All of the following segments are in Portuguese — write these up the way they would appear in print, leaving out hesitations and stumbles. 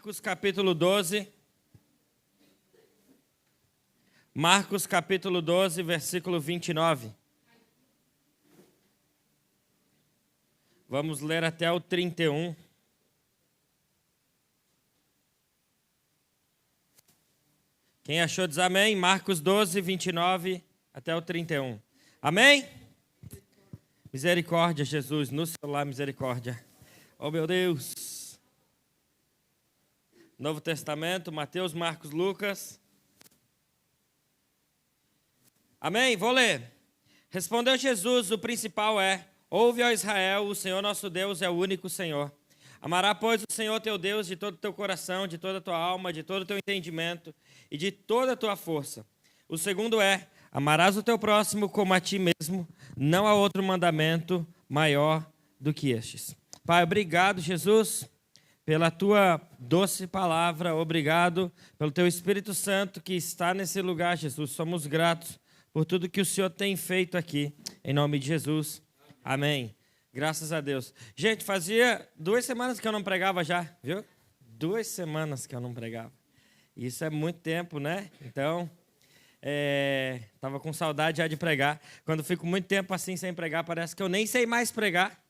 Marcos capítulo 12. Marcos capítulo 12, versículo 29. Vamos ler até o 31. Quem achou diz amém. Marcos 12, 29 até o 31. Amém? Misericórdia, Jesus. No celular, misericórdia. Oh, meu Deus. Novo Testamento, Mateus, Marcos, Lucas. Amém? Vou ler. Respondeu Jesus, o principal é: ouve, ó Israel, o Senhor nosso Deus é o único Senhor. Amará, pois, o Senhor teu Deus de todo o teu coração, de toda a tua alma, de todo o teu entendimento e de toda a tua força. O segundo é: amarás o teu próximo como a ti mesmo. Não há outro mandamento maior do que estes. Pai, obrigado, Jesus, pela tua doce palavra. Obrigado pelo teu Espírito Santo que está nesse lugar, Jesus. Somos gratos por tudo que o Senhor tem feito aqui. Em nome de Jesus. Amém. Graças a Deus. Gente, fazia 2 semanas que eu não pregava já, viu? 2 semanas que eu não pregava. Isso é muito tempo, né? Então, estava com saudade já de pregar. Quando fico muito tempo assim sem pregar, parece que eu nem sei mais pregar.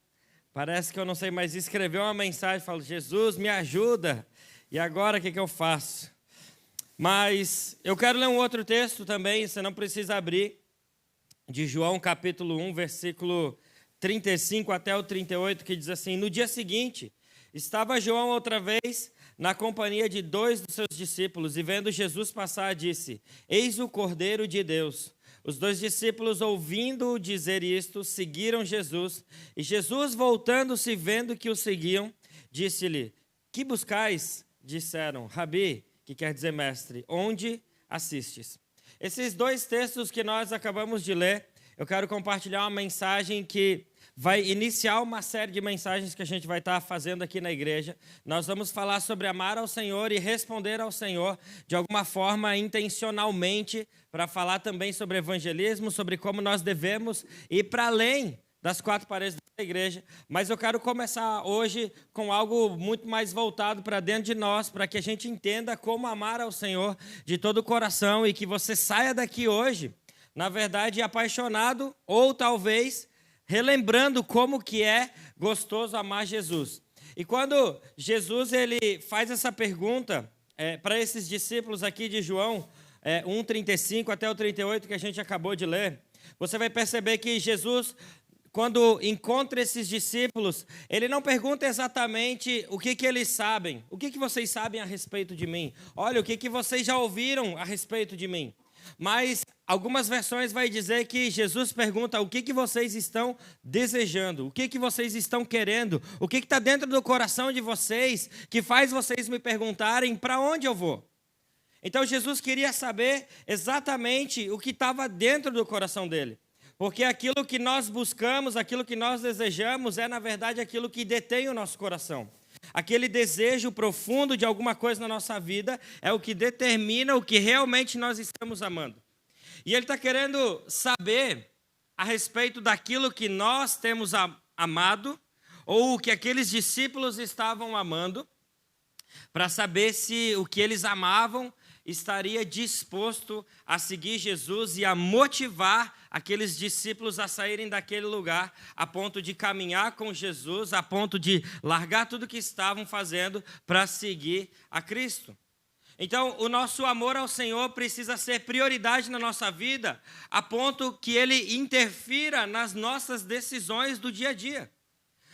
Parece que eu não sei mais escrever uma mensagem. Falo, Jesus, me ajuda. E agora o que eu faço? Mas eu quero ler um outro texto também, você não precisa abrir. De João capítulo 1, versículo 35 até o 38, que diz assim: no dia seguinte, estava João outra vez na companhia de 2 dos seus discípulos, e vendo Jesus passar, disse: eis o Cordeiro de Deus. Os 2 discípulos, ouvindo-o dizer isto, seguiram Jesus. E Jesus, voltando-se, vendo que o seguiam, disse-lhe: que buscais? Disseram: Rabi, que quer dizer mestre, onde assistes? Esses 2 textos que nós acabamos de ler, eu quero compartilhar uma mensagem que vai iniciar uma série de mensagens que a gente vai estar fazendo aqui na igreja. Nós vamos falar sobre amar ao Senhor e responder ao Senhor de alguma forma intencionalmente, para falar também sobre evangelismo, sobre como nós devemos ir para além das 4 paredes da igreja. Mas eu quero começar hoje com algo muito mais voltado para dentro de nós, para que a gente entenda como amar ao Senhor de todo o coração e que você saia daqui hoje, na verdade, apaixonado ou talvez relembrando como que é gostoso amar Jesus. E quando Jesus ele faz essa pergunta para esses discípulos aqui de João 1:35 até o 38 que a gente acabou de ler, você vai perceber que Jesus, quando encontra esses discípulos, ele não pergunta exatamente o que eles sabem. O que vocês sabem a respeito de mim? Olha, o que vocês já ouviram a respeito de mim? Mas algumas versões vai dizer que Jesus pergunta o que vocês estão desejando, o que vocês estão querendo, o que está dentro do coração de vocês que faz vocês me perguntarem para onde eu vou. Então Jesus queria saber exatamente o que estava dentro do coração dele. Porque aquilo que nós buscamos, aquilo que nós desejamos é, na verdade, aquilo que detém o nosso coração. Aquele desejo profundo de alguma coisa na nossa vida é o que determina o que realmente nós estamos amando. E ele está querendo saber a respeito daquilo que nós temos amado, ou o que aqueles discípulos estavam amando, para saber se o que eles amavam estaria disposto a seguir Jesus e a motivar aqueles discípulos a saírem daquele lugar, a ponto de caminhar com Jesus, a ponto de largar tudo que estavam fazendo para seguir a Cristo. Então, o nosso amor ao Senhor precisa ser prioridade na nossa vida, a ponto que ele interfira nas nossas decisões do dia a dia.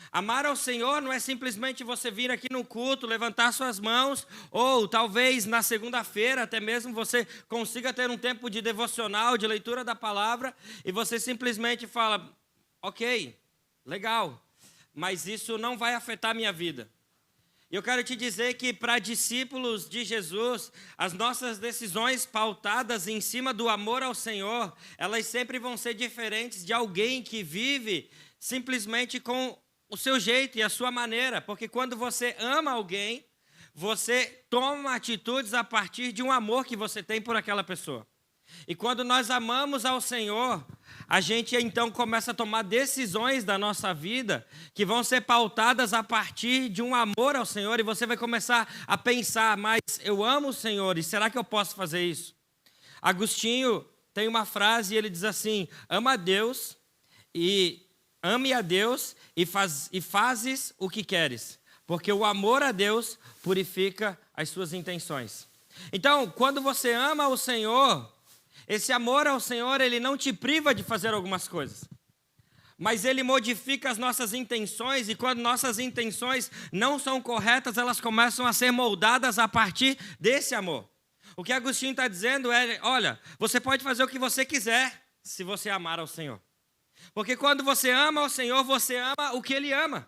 Amar ao Senhor não é simplesmente você vir aqui no culto, levantar suas mãos, ou talvez na segunda-feira até mesmo você consiga ter um tempo de devocional, de leitura da palavra, e você simplesmente fala, ok, legal, mas isso não vai afetar a minha vida. E eu quero te dizer que para discípulos de Jesus, as nossas decisões pautadas em cima do amor ao Senhor, elas sempre vão ser diferentes de alguém que vive simplesmente com o seu jeito e a sua maneira, porque quando você ama alguém, você toma atitudes a partir de um amor que você tem por aquela pessoa. E quando nós amamos ao Senhor, a gente então começa a tomar decisões da nossa vida que vão ser pautadas a partir de um amor ao Senhor, e você vai começar a pensar, mas eu amo o Senhor, e será que eu posso fazer isso? Agostinho tem uma frase e ele diz assim: ame a Deus e fazes o que queres, porque o amor a Deus purifica as suas intenções. Então, quando você ama o Senhor, esse amor ao Senhor, ele não te priva de fazer algumas coisas, mas ele modifica as nossas intenções, e quando nossas intenções não são corretas, elas começam a ser moldadas a partir desse amor. O que Agostinho está dizendo é, olha, você pode fazer o que você quiser se você amar ao Senhor. Porque quando você ama ao Senhor, você ama o que Ele ama.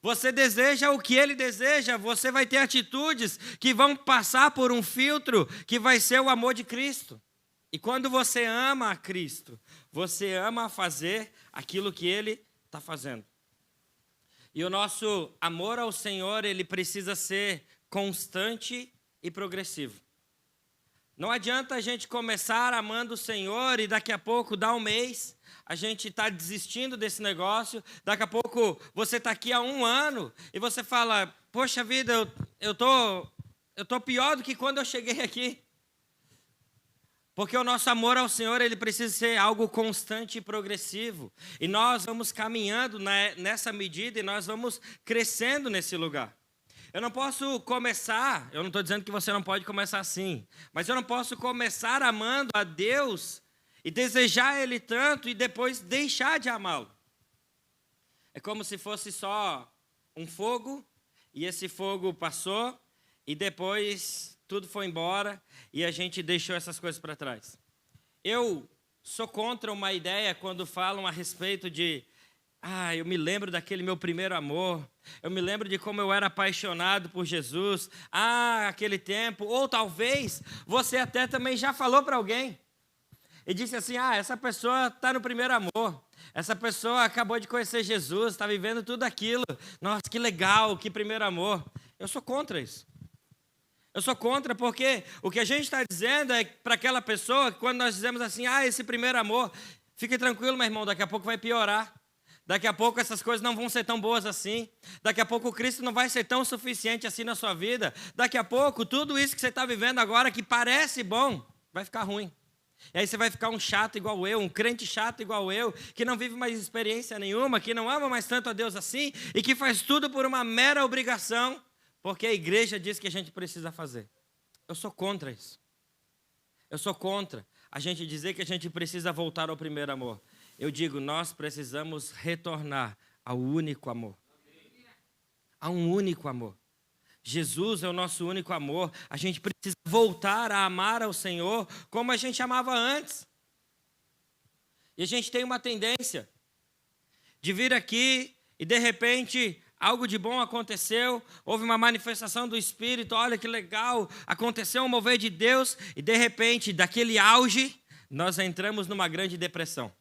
Você deseja o que Ele deseja, você vai ter atitudes que vão passar por um filtro que vai ser o amor de Cristo. E quando você ama a Cristo, você ama fazer aquilo que Ele está fazendo. E o nosso amor ao Senhor, ele precisa ser constante e progressivo. Não adianta a gente começar amando o Senhor e daqui a pouco, dá um mês, a gente está desistindo desse negócio. Daqui a pouco você está aqui há 1 ano e você fala, poxa vida, eu tô pior do que quando eu cheguei aqui. Porque o nosso amor ao Senhor, ele precisa ser algo constante e progressivo. E nós vamos caminhando nessa medida e nós vamos crescendo nesse lugar. Eu não posso começar, eu não estou dizendo que você não pode começar assim, mas eu não posso começar amando a Deus e desejar Ele tanto e depois deixar de amá-lo. É como se fosse só um fogo, e esse fogo passou, e depois tudo foi embora, e a gente deixou essas coisas para trás. Eu sou contra uma ideia quando falam a respeito de eu me lembro daquele meu primeiro amor, eu me lembro de como eu era apaixonado por Jesus, aquele tempo, ou talvez você até também já falou para alguém, e disse assim, essa pessoa está no primeiro amor, essa pessoa acabou de conhecer Jesus, está vivendo tudo aquilo, nossa, que legal, que primeiro amor. Eu sou contra isso. Eu sou contra porque o que a gente está dizendo é para aquela pessoa, quando nós dizemos assim, esse primeiro amor, fique tranquilo, meu irmão, daqui a pouco vai piorar. Daqui a pouco essas coisas não vão ser tão boas assim. Daqui a pouco o Cristo não vai ser tão suficiente assim na sua vida. Daqui a pouco tudo isso que você está vivendo agora, que parece bom, vai ficar ruim. E aí você vai ficar um chato igual eu, um crente chato igual eu, que não vive mais experiência nenhuma, que não ama mais tanto a Deus assim, e que faz tudo por uma mera obrigação, porque a igreja diz que a gente precisa fazer. Eu sou contra isso. Eu sou contra a gente dizer que a gente precisa voltar ao primeiro amor. Eu digo, nós precisamos retornar ao único amor. A um único amor. Jesus é o nosso único amor. A gente precisa voltar a amar ao Senhor como a gente amava antes. E a gente tem uma tendência de vir aqui e de repente algo de bom aconteceu, houve uma manifestação do Espírito, olha que legal, aconteceu um mover de Deus e de repente, daquele auge, nós entramos numa grande depressão.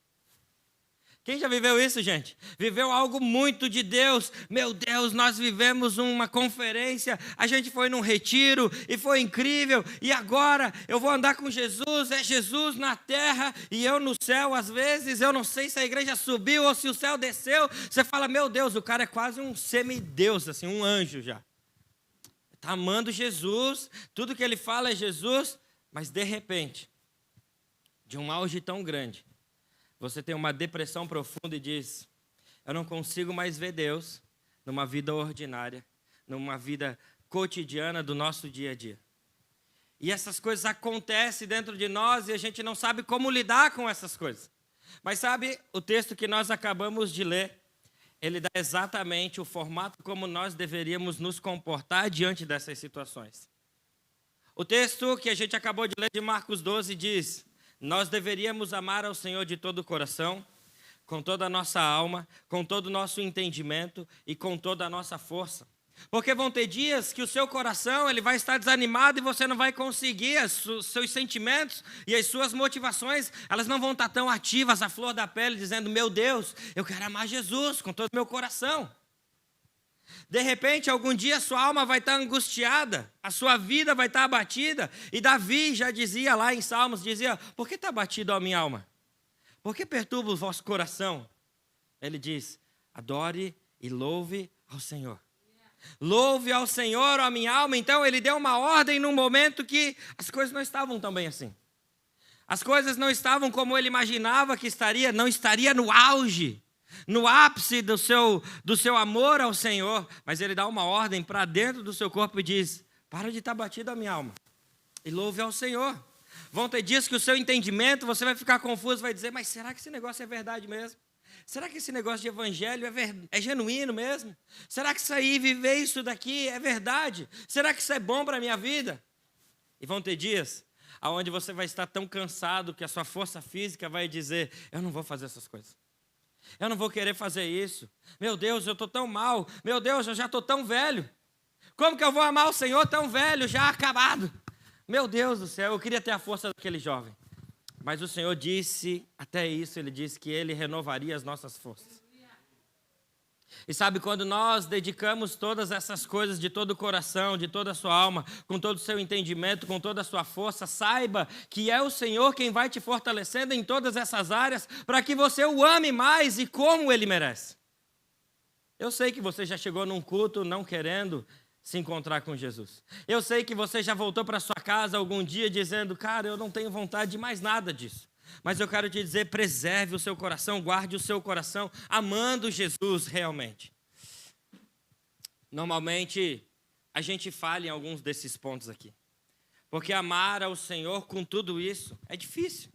Quem já viveu isso, gente? Viveu algo muito de Deus. Meu Deus, nós vivemos uma conferência, a gente foi num retiro e foi incrível. E agora eu vou andar com Jesus, é Jesus na terra e eu no céu. Às vezes eu não sei se a igreja subiu ou se o céu desceu. Você fala, meu Deus, o cara é quase um semideus, assim, um anjo já. Está amando Jesus, tudo que ele fala é Jesus, mas de repente, de um auge tão grande, você tem uma depressão profunda e diz, eu não consigo mais ver Deus numa vida ordinária, numa vida cotidiana do nosso dia a dia. E essas coisas acontecem dentro de nós e a gente não sabe como lidar com essas coisas. Mas sabe, o texto que nós acabamos de ler, ele dá exatamente o formato como nós deveríamos nos comportar diante dessas situações. O texto que a gente acabou de ler de Marcos 12 diz, nós deveríamos amar ao Senhor de todo o coração, com toda a nossa alma, com todo o nosso entendimento e com toda a nossa força. Porque vão ter dias que o seu coração ele vai estar desanimado e você não vai conseguir, os seus sentimentos e as suas motivações, elas não vão estar tão ativas à flor da pele, dizendo, meu Deus, eu quero amar Jesus com todo o meu coração. De repente, algum dia, sua alma vai estar angustiada, a sua vida vai estar abatida. E Davi já dizia lá em Salmos, dizia, por que está abatido a minha alma? Por que perturba o vosso coração? Ele diz, adore e louve ao Senhor. Louve ao Senhor, ó minha alma. Então, ele deu uma ordem num momento que as coisas não estavam tão bem assim. As coisas não estavam como ele imaginava que estaria, não estaria no auge, no ápice do seu amor ao Senhor. Mas ele dá uma ordem para dentro do seu corpo e diz, para de estar batido a minha alma e louve ao Senhor. Vão ter dias que o seu entendimento, você vai ficar confuso, vai dizer, mas será que esse negócio é verdade mesmo? Será que esse negócio de evangelho é genuíno mesmo? Será que isso aí, viver isso daqui é verdade? Será que isso é bom para a minha vida? E vão ter dias onde você vai estar tão cansado que a sua força física vai dizer, eu não vou fazer essas coisas. Eu não vou querer fazer isso. Meu Deus, eu estou tão mal. Meu Deus, eu já estou tão velho. Como que eu vou amar o Senhor tão velho, já acabado? Meu Deus do céu, eu queria ter a força daquele jovem. Mas o Senhor disse, até isso, Ele disse que Ele renovaria as nossas forças. E sabe, quando nós dedicamos todas essas coisas de todo o coração, de toda a sua alma, com todo o seu entendimento, com toda a sua força, saiba que é o Senhor quem vai te fortalecendo em todas essas áreas para que você o ame mais e como Ele merece. Eu sei que você já chegou num culto não querendo se encontrar com Jesus. Eu sei que você já voltou para sua casa algum dia dizendo, cara, eu não tenho vontade de mais nada disso. Mas eu quero te dizer, preserve o seu coração, guarde o seu coração, amando Jesus realmente. Normalmente, a gente falha em alguns desses pontos aqui. Porque amar ao Senhor com tudo isso é difícil.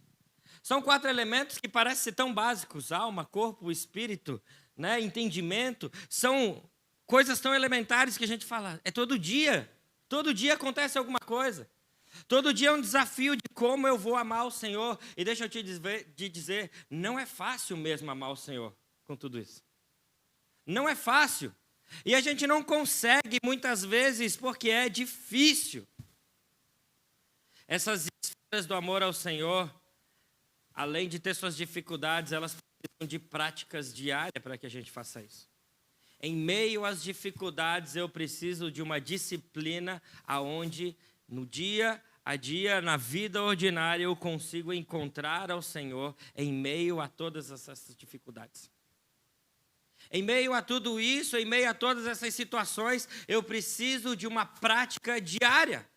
São 4 elementos que parecem ser tão básicos, alma, corpo, espírito, né, entendimento. São coisas tão elementares que a gente fala, é todo dia acontece alguma coisa. Todo dia é um desafio de como eu vou amar o Senhor. E deixa eu te dizer, não é fácil mesmo amar o Senhor com tudo isso. Não é fácil. E a gente não consegue muitas vezes porque é difícil. Essas esferas do amor ao Senhor, além de ter suas dificuldades, elas precisam de práticas diárias para que a gente faça isso. Em meio às dificuldades, eu preciso de uma disciplina aonde no dia a dia, na vida ordinária, eu consigo encontrar ao Senhor em meio a todas essas dificuldades. Em meio a tudo isso, em meio a todas essas situações, eu preciso de uma prática diária.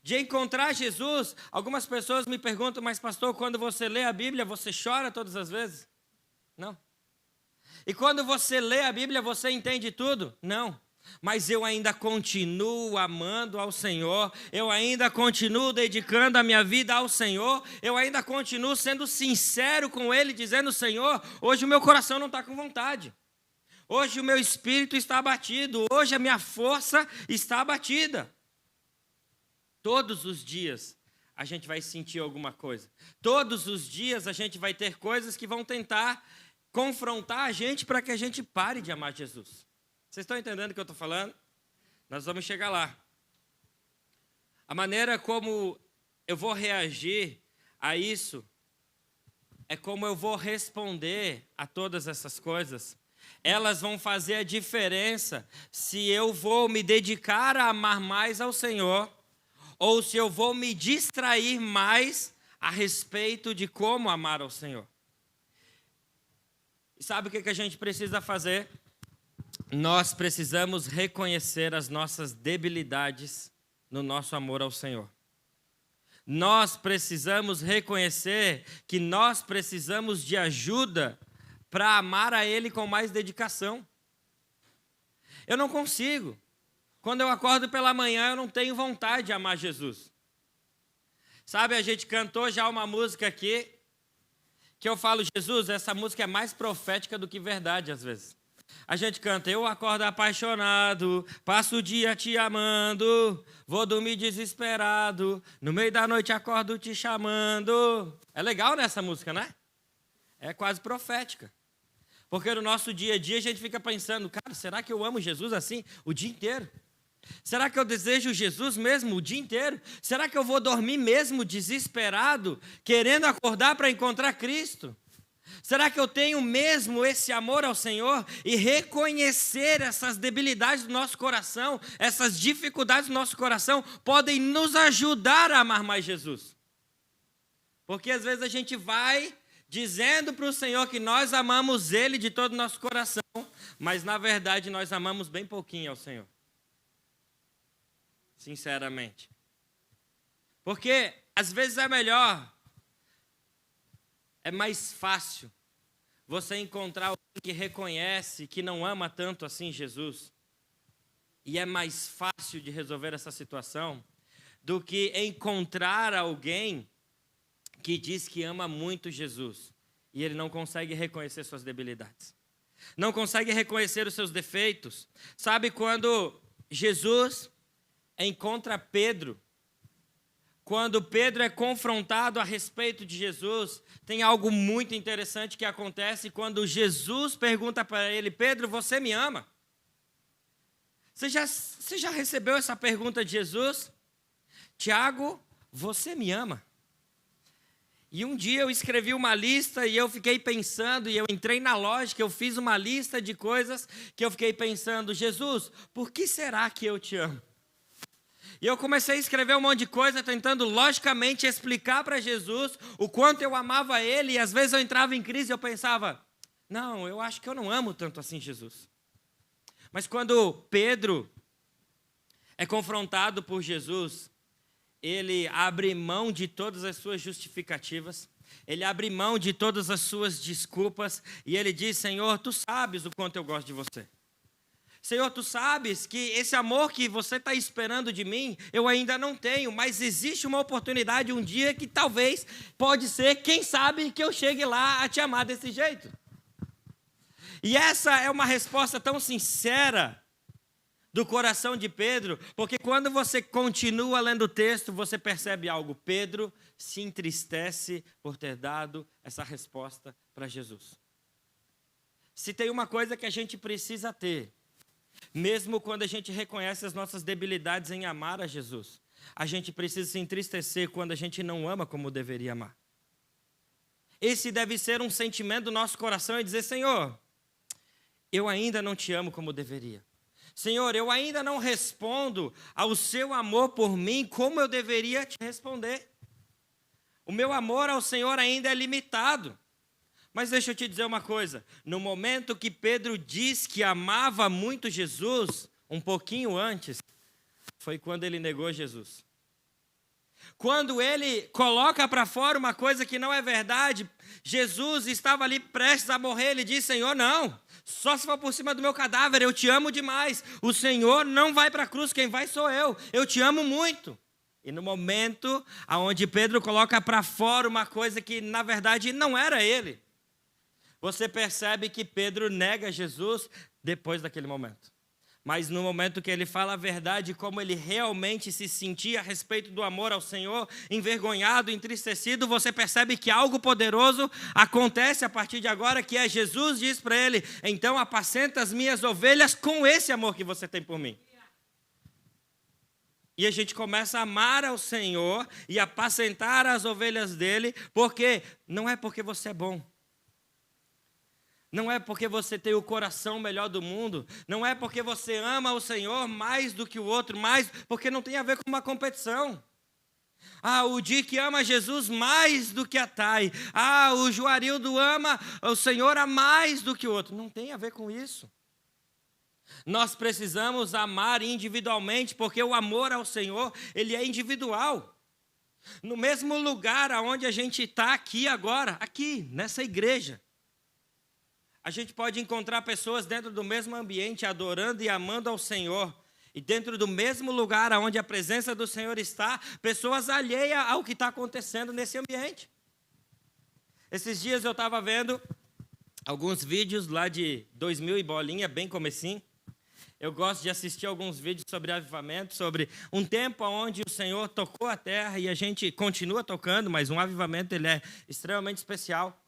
De encontrar Jesus. Algumas pessoas me perguntam, mas pastor, quando você lê a Bíblia, você chora todas as vezes? Não. E quando você lê a Bíblia, você entende tudo? Não. Mas eu ainda continuo amando ao Senhor, eu ainda continuo dedicando a minha vida ao Senhor, eu ainda continuo sendo sincero com Ele, dizendo, Senhor, hoje o meu coração não está com vontade, hoje o meu espírito está abatido, hoje a minha força está abatida. Todos os dias a gente vai sentir alguma coisa, todos os dias a gente vai ter coisas que vão tentar confrontar a gente para que a gente pare de amar Jesus. Vocês estão entendendo o que eu estou falando? Nós vamos chegar lá. A maneira como eu vou reagir a isso é como eu vou responder a todas essas coisas. Elas vão fazer a diferença se eu vou me dedicar a amar mais ao Senhor ou se eu vou me distrair mais a respeito de como amar ao Senhor. E sabe o que a gente precisa fazer? Nós precisamos reconhecer as nossas debilidades no nosso amor ao Senhor. Nós precisamos reconhecer que nós precisamos de ajuda para amar a Ele com mais dedicação. Eu não consigo. Quando eu acordo pela manhã, eu não tenho vontade de amar Jesus. Sabe, a gente cantou já uma música aqui, que eu falo, Jesus, essa música é mais profética do que verdade às vezes. A gente canta, eu acordo apaixonado, passo o dia te amando, vou dormir desesperado, no meio da noite acordo te chamando. É legal nessa música, né? É quase profética. Porque no nosso dia a dia a gente fica pensando, cara, será que eu amo Jesus assim o dia inteiro? Será que eu desejo Jesus mesmo o dia inteiro? Será que eu vou dormir mesmo desesperado, querendo acordar para encontrar Cristo? Será que eu tenho mesmo esse amor ao Senhor e reconhecer essas debilidades do nosso coração, essas dificuldades do nosso coração podem nos ajudar a amar mais Jesus? Porque às vezes a gente vai dizendo para o Senhor que nós amamos Ele de todo o nosso coração, mas na verdade nós amamos bem pouquinho ao Senhor. Sinceramente. Porque às vezes é melhor, é mais fácil você encontrar alguém que reconhece que não ama tanto assim Jesus, e é mais fácil de resolver essa situação do que encontrar alguém que diz que ama muito Jesus e ele não consegue reconhecer suas debilidades, não consegue reconhecer os seus defeitos. Sabe quando Jesus encontra Pedro, quando Pedro é confrontado a respeito de Jesus, tem algo muito interessante que acontece quando Jesus pergunta para ele: Pedro, você me ama? Você já recebeu essa pergunta de Jesus? Tiago, você me ama? E um dia eu escrevi uma lista e eu fiquei pensando, e eu entrei na lógica, eu fiz uma lista de coisas que eu fiquei pensando: Jesus, por que será que eu te amo? E eu comecei a escrever um monte de coisa, tentando logicamente explicar para Jesus o quanto eu amava Ele, e às vezes eu entrava em crise e eu pensava: não, eu acho que eu não amo tanto assim Jesus. Mas quando Pedro é confrontado por Jesus, ele abre mão de todas as suas justificativas, ele abre mão de todas as suas desculpas, e ele diz: Senhor, tu sabes o quanto eu gosto de você. Senhor, tu sabes que esse amor que você está esperando de mim, eu ainda não tenho, mas existe uma oportunidade um dia que talvez, pode ser, quem sabe, que eu chegue lá a te amar desse jeito. E essa é uma resposta tão sincera do coração de Pedro, porque quando você continua lendo o texto, você percebe algo. Pedro se entristece por ter dado essa resposta para Jesus. Se tem uma coisa que a gente precisa ter, mesmo quando a gente reconhece as nossas debilidades em amar a Jesus, a gente precisa se entristecer quando a gente não ama como deveria amar. Esse deve ser um sentimento do nosso coração, e dizer: Senhor, eu ainda não te amo como deveria. Senhor, eu ainda não respondo ao seu amor por mim como eu deveria te responder. O meu amor ao Senhor ainda é limitado. Mas deixa eu te dizer uma coisa: no momento que Pedro diz que amava muito Jesus, um pouquinho antes, foi quando ele negou Jesus. Quando ele coloca para fora uma coisa que não é verdade, Jesus estava ali prestes a morrer, ele diz: Senhor, não, só se for por cima do meu cadáver, eu te amo demais. O Senhor não vai para a cruz, quem vai sou eu te amo muito. E no momento onde Pedro coloca para fora uma coisa que na verdade não era ele, você percebe que Pedro nega Jesus depois daquele momento. Mas no momento que ele fala a verdade, como ele realmente se sentia a respeito do amor ao Senhor, envergonhado, entristecido, você percebe que algo poderoso acontece a partir de agora, que é Jesus diz para ele: então apacenta as minhas ovelhas com esse amor que você tem por mim. E a gente começa a amar ao Senhor e apacentar as ovelhas dele, porque não é porque você é bom. Não é porque você tem o coração melhor do mundo, não é porque você ama o Senhor mais do que o outro, porque não tem a ver com uma competição. O Dick ama Jesus mais do que a Thay. O Juarildo ama o Senhor a mais do que o outro. Não tem a ver com isso. Nós precisamos amar individualmente, porque o amor ao Senhor, ele é individual. No mesmo lugar onde a gente está aqui agora, aqui, nessa igreja, a gente pode encontrar pessoas dentro do mesmo ambiente, adorando e amando ao Senhor. E dentro do mesmo lugar onde a presença do Senhor está, pessoas alheias ao que está acontecendo nesse ambiente. Esses dias eu estava vendo alguns vídeos lá de 2000 e bolinha, bem comecinho. Eu gosto de assistir alguns vídeos sobre avivamento, sobre um tempo onde o Senhor tocou a terra e a gente continua tocando, mas um avivamento ele é extremamente especial.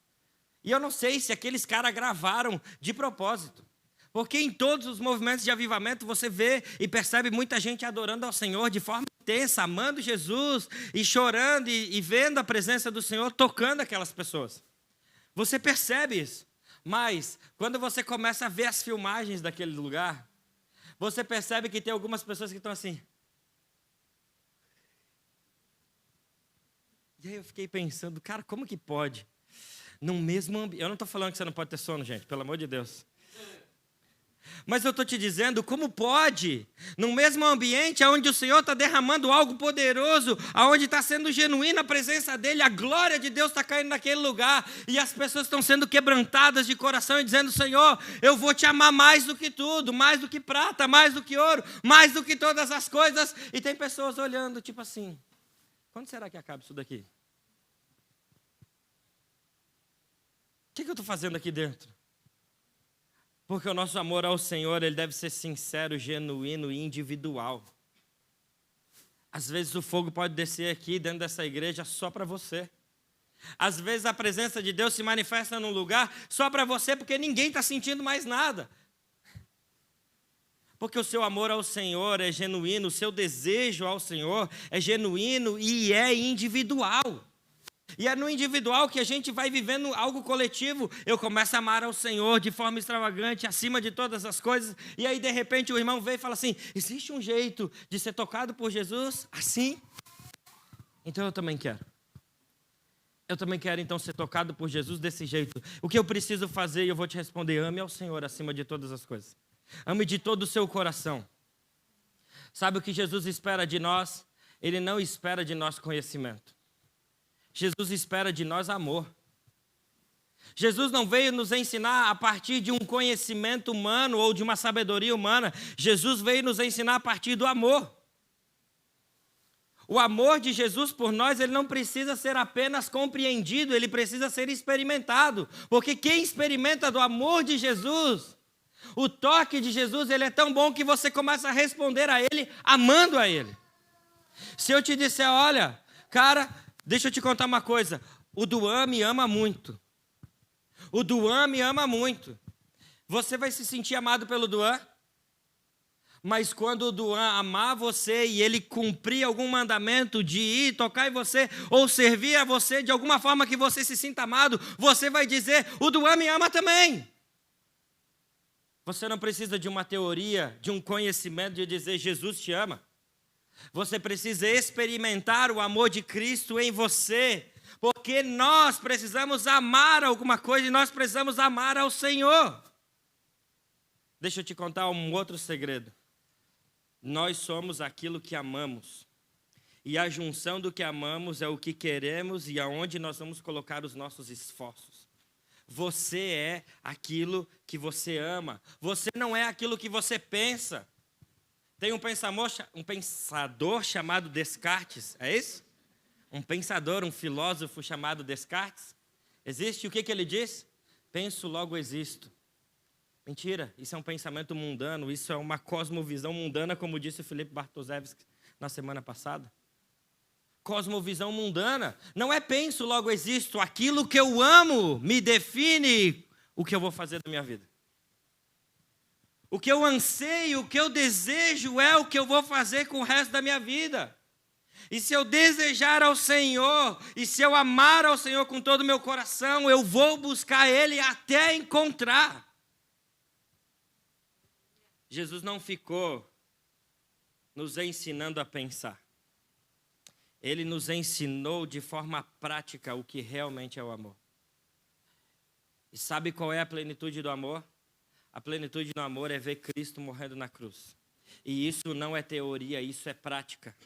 E eu não sei se aqueles caras gravaram de propósito, porque em todos os movimentos de avivamento você vê e percebe muita gente adorando ao Senhor de forma intensa, amando Jesus e chorando e vendo a presença do Senhor tocando aquelas pessoas. Você percebe isso. Mas, quando você começa a ver as filmagens daquele lugar, você percebe que tem algumas pessoas que estão assim. E aí eu fiquei pensando, cara, como que pode? No mesmo ambiente. Eu não estou falando que você não pode ter sono, gente, pelo amor de Deus. Mas eu estou te dizendo, como pode, no mesmo ambiente onde o Senhor está derramando algo poderoso, onde está sendo genuína a presença dEle, a glória de Deus está caindo naquele lugar, e as pessoas estão sendo quebrantadas de coração e dizendo, Senhor, eu vou te amar mais do que tudo, mais do que prata, mais do que ouro, mais do que todas as coisas, e tem pessoas olhando, tipo assim, quando será que acaba isso daqui? O que eu estou fazendo aqui dentro? Porque o nosso amor ao Senhor, ele deve ser sincero, genuíno e individual. Às vezes o fogo pode descer aqui dentro dessa igreja só para você. Às vezes a presença de Deus se manifesta num lugar só para você, porque ninguém está sentindo mais nada. Porque o seu amor ao Senhor é genuíno, o seu desejo ao Senhor é genuíno e é individual. E é no individual que a gente vai vivendo algo coletivo. Eu começo a amar ao Senhor de forma extravagante, acima de todas as coisas. E aí, de repente, o irmão vem e fala assim, existe um jeito de ser tocado por Jesus assim? Então eu também quero. Eu também quero, então, ser tocado por Jesus desse jeito. O que eu preciso fazer? E eu vou te responder, ame ao Senhor acima de todas as coisas. Ame de todo o seu coração. Sabe o que Jesus espera de nós? Ele não espera de nós conhecimento. Jesus espera de nós amor. Jesus não veio nos ensinar a partir de um conhecimento humano ou de uma sabedoria humana. Jesus veio nos ensinar a partir do amor. O amor de Jesus por nós, ele não precisa ser apenas compreendido, ele precisa ser experimentado. Porque quem experimenta do amor de Jesus, o toque de Jesus, ele é tão bom que você começa a responder a ele, amando a ele. Se eu te disser, olha, cara, deixa eu te contar uma coisa. O Duan me ama muito. O Duan me ama muito. Você vai se sentir amado pelo Duan? Mas quando o Duan amar você e ele cumprir algum mandamento de ir tocar em você ou servir a você de alguma forma que você se sinta amado, você vai dizer, o Duan me ama também. Você não precisa de uma teoria, de um conhecimento de dizer Jesus te ama. Você precisa experimentar o amor de Cristo em você, porque nós precisamos amar alguma coisa e nós precisamos amar ao Senhor. Deixa eu te contar um outro segredo. Nós somos aquilo que amamos, e a junção do que amamos é o que queremos e aonde nós vamos colocar os nossos esforços. Você é aquilo que você ama, você não é aquilo que você pensa. Tem um pensador chamado Descartes, é isso? Um pensador, um filósofo chamado Descartes. Existe? O que ele diz? Penso, logo existo. Mentira, isso é um pensamento mundano, isso é uma cosmovisão mundana, como disse o Felipe Bartoszewski na semana passada. Cosmovisão mundana. Não é penso, logo existo. Aquilo que eu amo me define o que eu vou fazer da minha vida. O que eu anseio, o que eu desejo é o que eu vou fazer com o resto da minha vida. E se eu desejar ao Senhor, e se eu amar ao Senhor com todo o meu coração, eu vou buscar Ele até encontrar. Jesus não ficou nos ensinando a pensar. Ele nos ensinou de forma prática o que realmente é o amor. E sabe qual é a plenitude do amor? A plenitude do amor é ver Cristo morrendo na cruz. E isso não é teoria, isso é prática.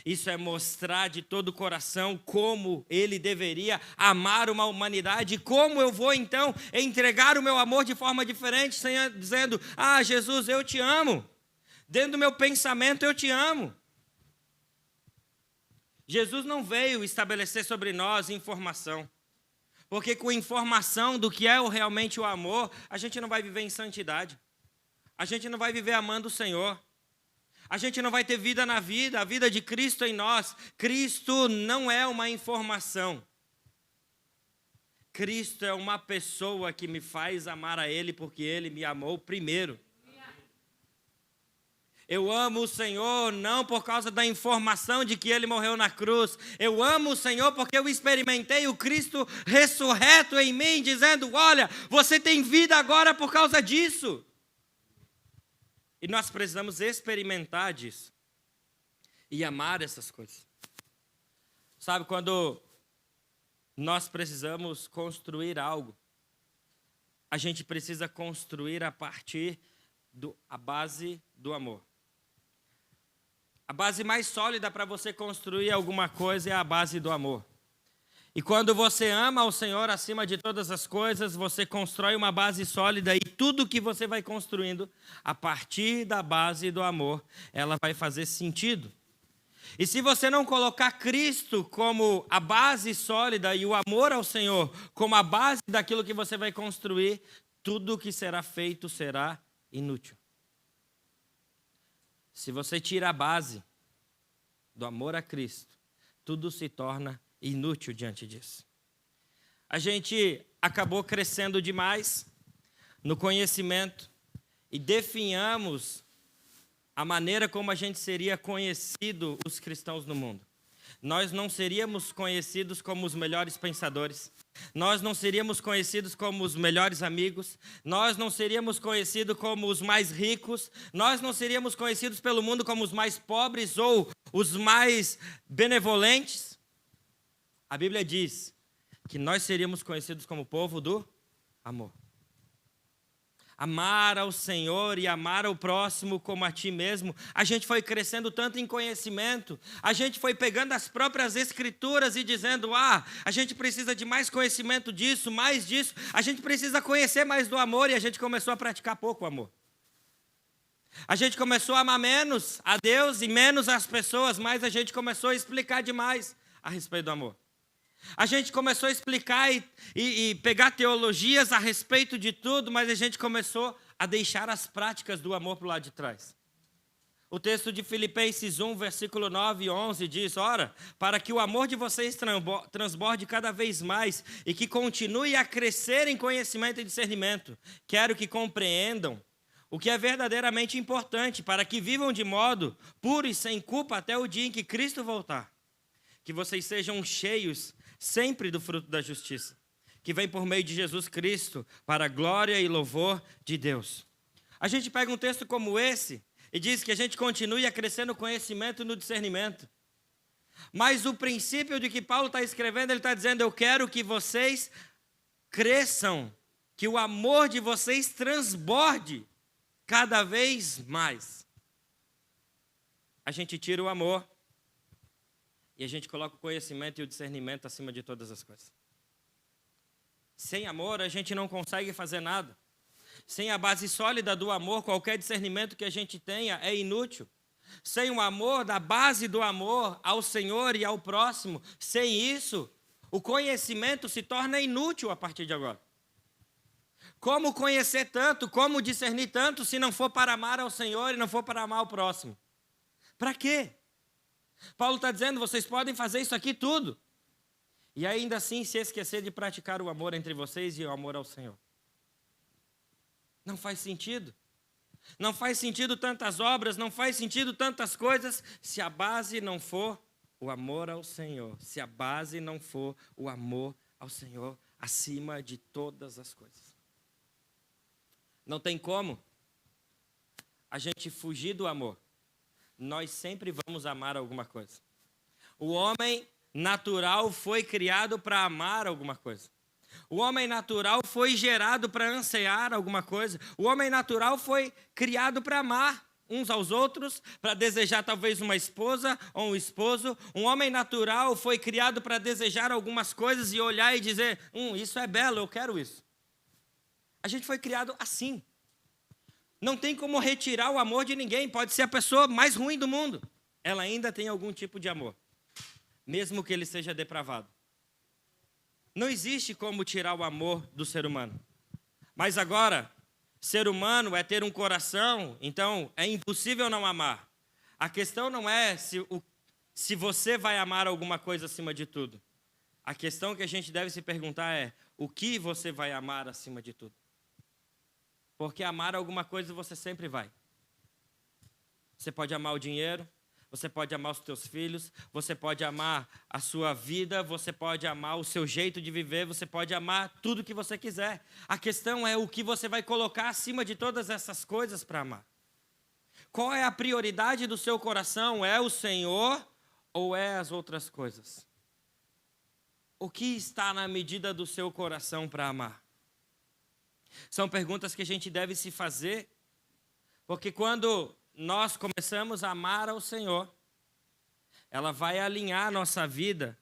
Isso é mostrar de todo o coração como Ele deveria amar uma humanidade. Como eu vou então entregar o meu amor de forma diferente, dizendo, Jesus, eu te amo. Dentro do meu pensamento eu te amo. Jesus não veio estabelecer sobre nós informação. Porque com informação do que é realmente o amor, a gente não vai viver em santidade. A gente não vai viver amando o Senhor. A gente não vai ter vida na vida, a vida de Cristo em nós. Cristo não é uma informação. Cristo é uma pessoa que me faz amar a Ele porque Ele me amou primeiro. Eu amo o Senhor não por causa da informação de que Ele morreu na cruz. Eu amo o Senhor porque eu experimentei o Cristo ressurreto em mim, dizendo, olha, você tem vida agora por causa disso. E nós precisamos experimentar disso e amar essas coisas. Sabe, quando nós precisamos construir algo, a gente precisa construir a partir da base do amor. A base mais sólida para você construir alguma coisa é a base do amor. E quando você ama o Senhor acima de todas as coisas, você constrói uma base sólida e tudo que você vai construindo a partir da base do amor, ela vai fazer sentido. E se você não colocar Cristo como a base sólida e o amor ao Senhor como a base daquilo que você vai construir, tudo que será feito será inútil. Se você tira a base do amor a Cristo, tudo se torna inútil diante disso. A gente acabou crescendo demais no conhecimento e definhamos a maneira como a gente seria conhecido os cristãos no mundo. Nós não seríamos conhecidos como os melhores pensadores. Nós não seríamos conhecidos como os melhores amigos. Nós não seríamos conhecidos como os mais ricos. Nós não seríamos conhecidos pelo mundo como os mais pobres ou os mais benevolentes. A Bíblia diz que nós seríamos conhecidos como o povo do amor. Amar ao Senhor e amar ao próximo como a ti mesmo. A gente foi crescendo tanto em conhecimento, a gente foi pegando as próprias escrituras e dizendo, a gente precisa de mais conhecimento disso, mais disso, a gente precisa conhecer mais do amor e a gente começou a praticar pouco o amor. A gente começou a amar menos a Deus e menos as pessoas, mas a gente começou a explicar demais a respeito do amor. A gente começou a explicar e pegar teologias a respeito de tudo, mas a gente começou a deixar as práticas do amor para o lado de trás. O texto de Filipenses 1, versículo 9 e 11 diz, ora, para que o amor de vocês transborde cada vez mais e que continue a crescer em conhecimento e discernimento, quero que compreendam o que é verdadeiramente importante, para que vivam de modo puro e sem culpa até o dia em que Cristo voltar. Que vocês sejam cheios sempre do fruto da justiça, que vem por meio de Jesus Cristo, para a glória e louvor de Deus. A gente pega um texto como esse e diz que a gente continue a crescer no conhecimento e no discernimento. Mas o princípio de que Paulo está escrevendo, ele está dizendo, eu quero que vocês cresçam, que o amor de vocês transborde cada vez mais. A gente tira o amor e a gente coloca o conhecimento e o discernimento acima de todas as coisas. Sem amor, a gente não consegue fazer nada. Sem a base sólida do amor, qualquer discernimento que a gente tenha é inútil. Sem o amor, da base do amor ao Senhor e ao próximo, sem isso, o conhecimento se torna inútil a partir de agora. Como conhecer tanto, como discernir tanto, se não for para amar ao Senhor e não for para amar ao próximo? Para quê? Paulo está dizendo, vocês podem fazer isso aqui tudo. E ainda assim se esquecer de praticar o amor entre vocês e o amor ao Senhor. Não faz sentido. Não faz sentido tantas obras, não faz sentido tantas coisas, se a base não for o amor ao Senhor. Se a base não for o amor ao Senhor acima de todas as coisas. Não tem como a gente fugir do amor. Nós sempre vamos amar alguma coisa. O homem natural foi criado para amar alguma coisa. O homem natural foi gerado para ansiar alguma coisa. O homem natural foi criado para amar uns aos outros, para desejar talvez uma esposa ou um esposo. Um homem natural foi criado para desejar algumas coisas e olhar e dizer, isso é belo, eu quero isso. A gente foi criado assim. Não tem como retirar o amor de ninguém. Pode ser a pessoa mais ruim do mundo. Ela ainda tem algum tipo de amor, mesmo que ele seja depravado. Não existe como tirar o amor do ser humano. Mas agora, ser humano é ter um coração, então é impossível não amar. A questão não é se você vai amar alguma coisa acima de tudo. A questão que a gente deve se perguntar é, o que você vai amar acima de tudo? Porque amar alguma coisa você sempre vai. Você pode amar o dinheiro, você pode amar os teus filhos, você pode amar a sua vida, você pode amar o seu jeito de viver, você pode amar tudo que você quiser. A questão é o que você vai colocar acima de todas essas coisas para amar. Qual é a prioridade do seu coração? É o Senhor ou é as outras coisas? O que está na medida do seu coração para amar? São perguntas que a gente deve se fazer, porque quando nós começamos a amar ao Senhor, ela vai alinhar a nossa vida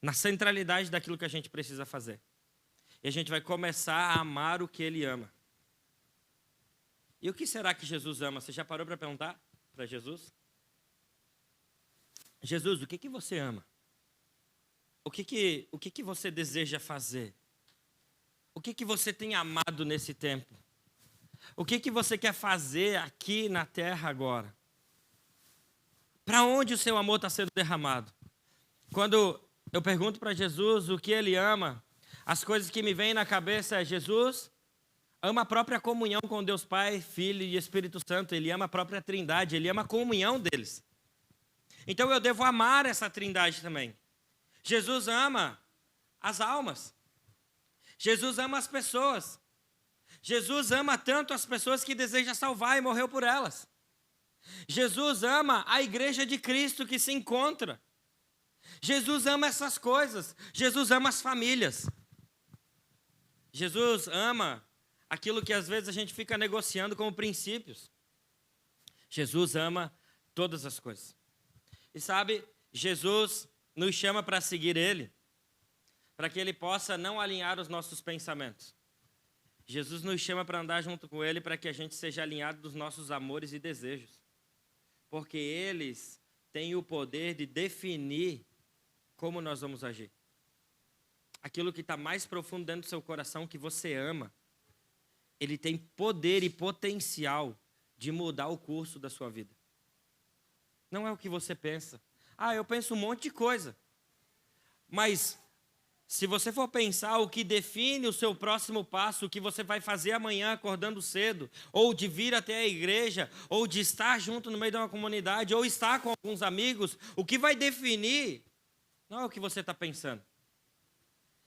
na centralidade daquilo que a gente precisa fazer. E a gente vai começar a amar o que Ele ama. E o que será que Jesus ama? Você já parou para perguntar para Jesus? Jesus, o que você ama? O que você deseja fazer? O que você tem amado nesse tempo? O que você quer fazer aqui na terra agora? Para onde o seu amor está sendo derramado? Quando eu pergunto para Jesus o que Ele ama, as coisas que me vêm na cabeça é: Jesus ama a própria comunhão com Deus Pai, Filho e Espírito Santo. Ele ama a própria Trindade, Ele ama a comunhão deles. Então eu devo amar essa Trindade também. Jesus ama as almas. Jesus ama as pessoas. Jesus ama tanto as pessoas que deseja salvar e morreu por elas. Jesus ama a igreja de Cristo que se encontra. Jesus ama essas coisas. Jesus ama as famílias. Jesus ama aquilo que às vezes a gente fica negociando como princípios. Jesus ama todas as coisas. E sabe, Jesus nos chama para seguir Ele, para que Ele possa não alinhar os nossos pensamentos. Jesus nos chama para andar junto com Ele, para que a gente seja alinhado dos nossos amores e desejos. Porque eles têm o poder de definir como nós vamos agir. Aquilo que está mais profundo dentro do seu coração, que você ama, ele tem poder e potencial de mudar o curso da sua vida. Não é o que você pensa. Eu penso um monte de coisa. Mas se você for pensar o que define o seu próximo passo, o que você vai fazer amanhã acordando cedo, ou de vir até a igreja, ou de estar junto no meio de uma comunidade, ou estar com alguns amigos, o que vai definir não é o que você está pensando.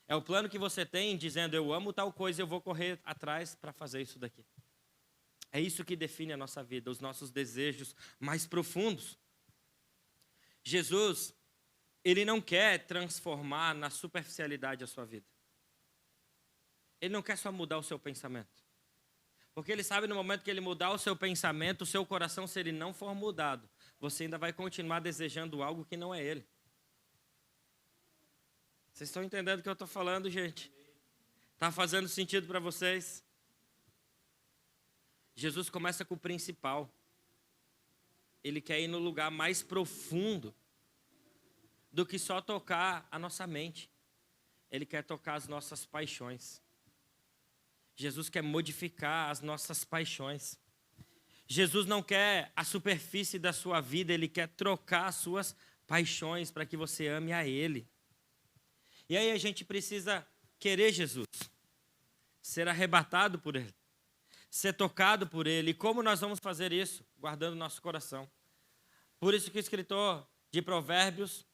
É o plano que você tem dizendo: eu amo tal coisa, eu vou correr atrás para fazer isso daqui. É isso que define a nossa vida, os nossos desejos mais profundos. Jesus, Ele não quer transformar na superficialidade a sua vida. Ele não quer só mudar o seu pensamento. Porque Ele sabe no momento que Ele mudar o seu pensamento, o seu coração, se ele não for mudado, você ainda vai continuar desejando algo que não é Ele. Vocês estão entendendo o que eu estou falando, gente? Está fazendo sentido para vocês? Jesus começa com o principal. Ele quer ir no lugar mais profundo do que só tocar a nossa mente. Ele quer tocar as nossas paixões. Jesus quer modificar as nossas paixões. Jesus não quer a superfície da sua vida, Ele quer trocar as suas paixões para que você ame a Ele. E aí a gente precisa querer Jesus, ser arrebatado por Ele, ser tocado por Ele. E como nós vamos fazer isso? Guardando nosso coração. Por isso que o escritor de Provérbios,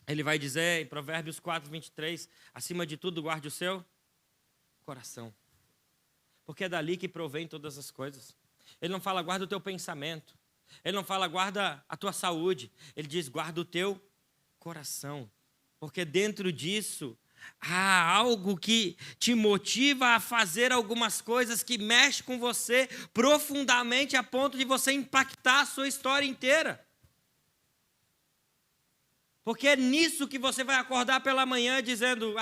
ele vai dizer em Provérbios 4:23, acima de tudo guarde o seu coração. Porque é dali que provém todas as coisas. Ele não fala guarda o teu pensamento. Ele não fala guarda a tua saúde. Ele diz guarda o teu coração. Porque dentro disso há algo que te motiva a fazer algumas coisas que mexem com você profundamente a ponto de você impactar a sua história inteira. Porque é nisso que você vai acordar pela manhã dizendo: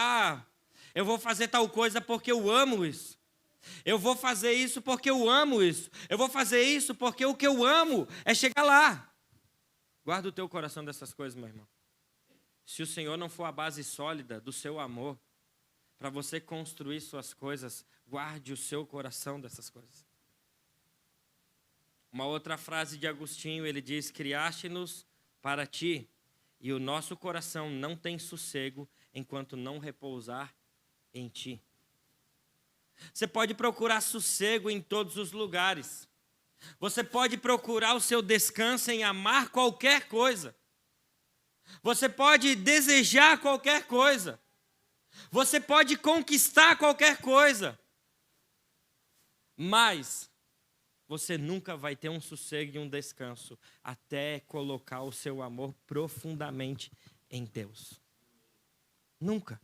eu vou fazer tal coisa porque eu amo isso. Eu vou fazer isso porque eu amo isso. Eu vou fazer isso porque o que eu amo é chegar lá. Guarda o teu coração dessas coisas, meu irmão. Se o Senhor não for a base sólida do seu amor, para você construir suas coisas, guarde o seu coração dessas coisas. Uma outra frase de Agostinho, ele diz: criaste-nos para ti, e o nosso coração não tem sossego enquanto não repousar em ti. Você pode procurar sossego em todos os lugares. Você pode procurar o seu descanso em amar qualquer coisa. Você pode desejar qualquer coisa. Você pode conquistar qualquer coisa. Mas você nunca vai ter um sossego e um descanso até colocar o seu amor profundamente em Deus. Nunca.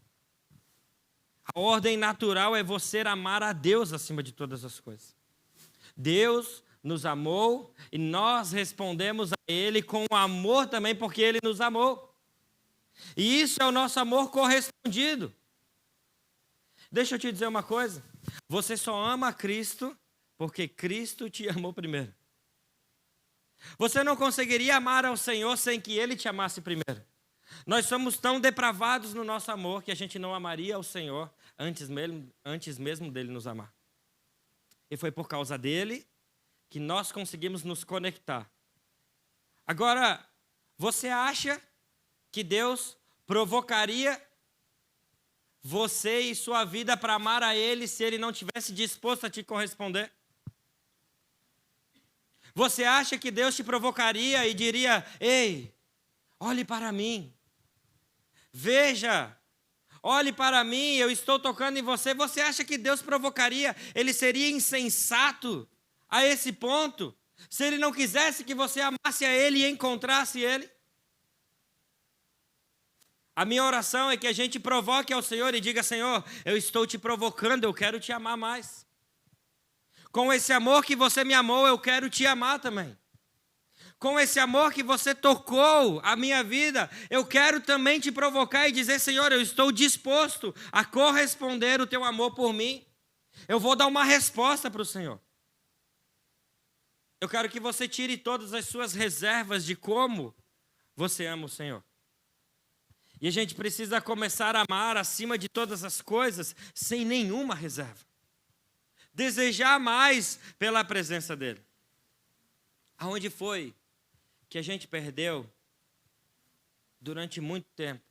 A ordem natural é você amar a Deus acima de todas as coisas. Deus nos amou e nós respondemos a Ele com amor também, porque Ele nos amou. E isso é o nosso amor correspondido. Deixa eu te dizer uma coisa. Você só ama a Cristo porque Cristo te amou primeiro. Você não conseguiria amar ao Senhor sem que Ele te amasse primeiro. Nós somos tão depravados no nosso amor que a gente não amaria ao Senhor antes mesmo dele nos amar. E foi por causa dele que nós conseguimos nos conectar. Agora, você acha que Deus provocaria você e sua vida para amar a Ele se Ele não tivesse disposto a te corresponder? Você acha que Deus te provocaria e diria: ei, olhe para mim, veja, olhe para mim, eu estou tocando em você. Você acha que Deus provocaria? Ele seria insensato a esse ponto se Ele não quisesse que você amasse a Ele e encontrasse Ele? A minha oração é que a gente provoque ao Senhor e diga: Senhor, eu estou te provocando, eu quero te amar mais. Com esse amor que você me amou, eu quero te amar também. Com esse amor que você tocou a minha vida, eu quero também te provocar e dizer: Senhor, eu estou disposto a corresponder o teu amor por mim. Eu vou dar uma resposta para o Senhor. Eu quero que você tire todas as suas reservas de como você ama o Senhor. E a gente precisa começar a amar acima de todas as coisas, sem nenhuma reserva. Desejar mais pela presença dEle. Aonde foi que a gente perdeu durante muito tempo?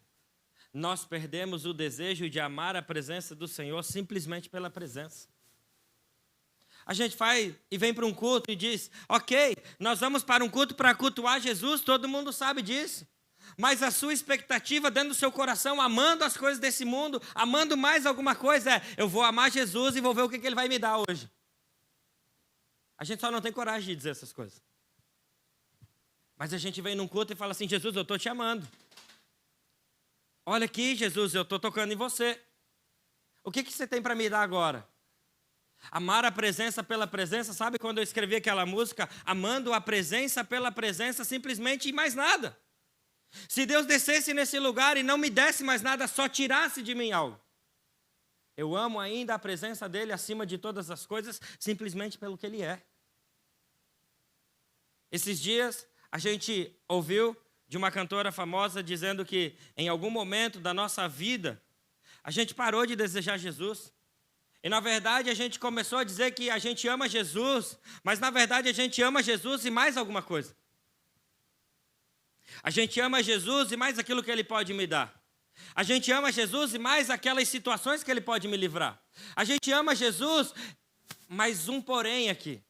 Nós perdemos o desejo de amar a presença do Senhor simplesmente pela presença. A gente vai e vem para um culto e diz: ok, nós vamos para um culto para cultuar Jesus, todo mundo sabe disso. Mas a sua expectativa dentro do seu coração, amando as coisas desse mundo, amando mais alguma coisa, é: eu vou amar Jesus e vou ver o que Ele vai me dar hoje. A gente só não tem coragem de dizer essas coisas. Mas a gente vem num culto e fala assim: Jesus, eu estou te amando. Olha aqui, Jesus, eu estou tocando em você. O que você tem para me dar agora? Amar a presença pela presença, sabe quando eu escrevi aquela música? Amando a presença pela presença, simplesmente e mais nada. Se Deus descesse nesse lugar e não me desse mais nada, só tirasse de mim algo. Eu amo ainda a presença dEle acima de todas as coisas, simplesmente pelo que Ele é. Esses dias, a gente ouviu de uma cantora famosa dizendo que em algum momento da nossa vida, a gente parou de desejar Jesus. E na verdade a gente começou a dizer que a gente ama Jesus, mas na verdade a gente ama Jesus e mais alguma coisa. A gente ama Jesus e mais aquilo que Ele pode me dar. A gente ama Jesus e mais aquelas situações que Ele pode me livrar. A gente ama Jesus, mas um porém aqui.